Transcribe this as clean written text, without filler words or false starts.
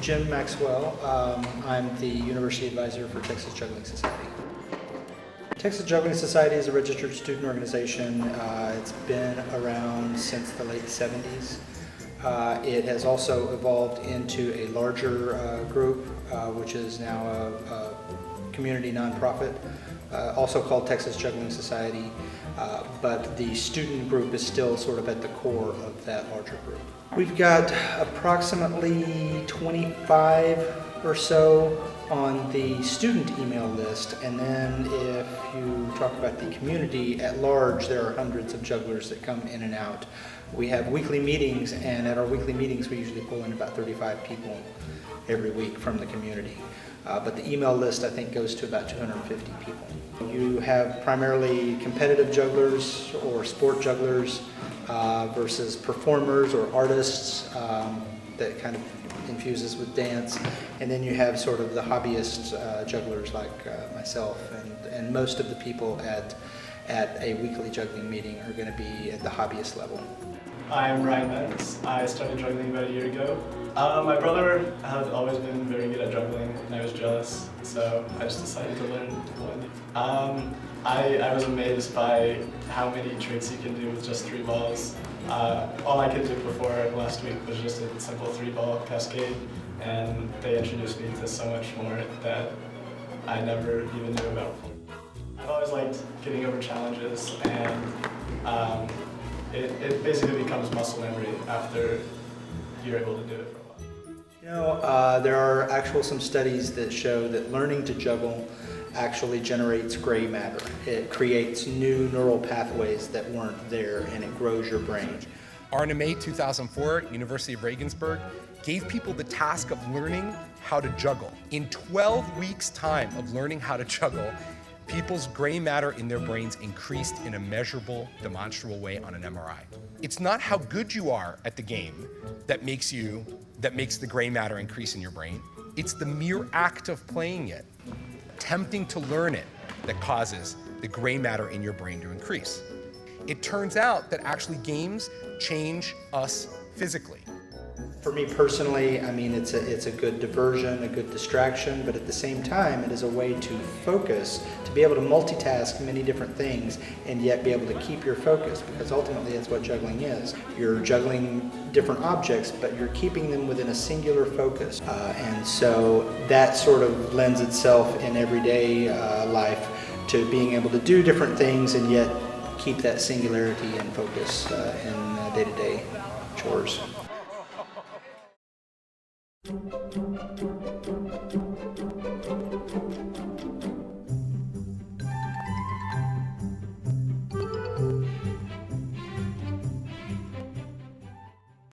Jim Maxwell. I'm the University Advisor for Texas Juggling Society. Texas Juggling Society is a registered student organization. It's been around since the late 70s. It has also evolved into a larger group, which is now a community nonprofit, also called Texas Juggling Society, but the student group is still sort of at the core of that larger group. We've got approximately 25 or so on the student email list, and then if you talk about the community at large, there are hundreds of jugglers that come in and out. We have weekly meetings, and at our weekly meetings we usually pull in about 35 people every week from the community. But the email list, I think, goes to about 250 people. You have primarily competitive jugglers or sport jugglers versus performers or artists that kind of infuses with dance. And then you have sort of the hobbyist jugglers like myself, and most of the people at a weekly juggling meeting are going to be at the hobbyist level. I'm Brianna Tucker. I started juggling about a year ago. My brother had always been very good at juggling, and I was jealous, so I just decided to learn one. I was amazed by how many tricks you can do with just 3 balls. All I could do before last week was just a simple 3-ball cascade, and they introduced me to so much more that I never even knew about. I've always liked getting over challenges, and it basically becomes muscle memory after you're able to do it for a while. You know, there are some studies that show that learning to juggle actually generates gray matter. It creates new neural pathways that weren't there, and it grows your brain. RNMA 2004, University of Regensburg, gave people the task of learning how to juggle. In 12 weeks' time of learning how to juggle, people's gray matter in their brains increased in a measurable, demonstrable way on an MRI. It's not how good you are at the game that makes the gray matter increase in your brain. It's the mere act of playing it, attempting to learn it, that causes the gray matter in your brain to increase. It turns out that actually games change us physically. For me personally, I mean, it's a good diversion, a good distraction, but at the same time, it is a way to focus, to be able to multitask many different things and yet be able to keep your focus, because ultimately that's what juggling is. You're juggling different objects, but you're keeping them within a singular focus. And so that sort of lends itself in everyday life to being able to do different things and yet keep that singularity and focus in day-to-day chores.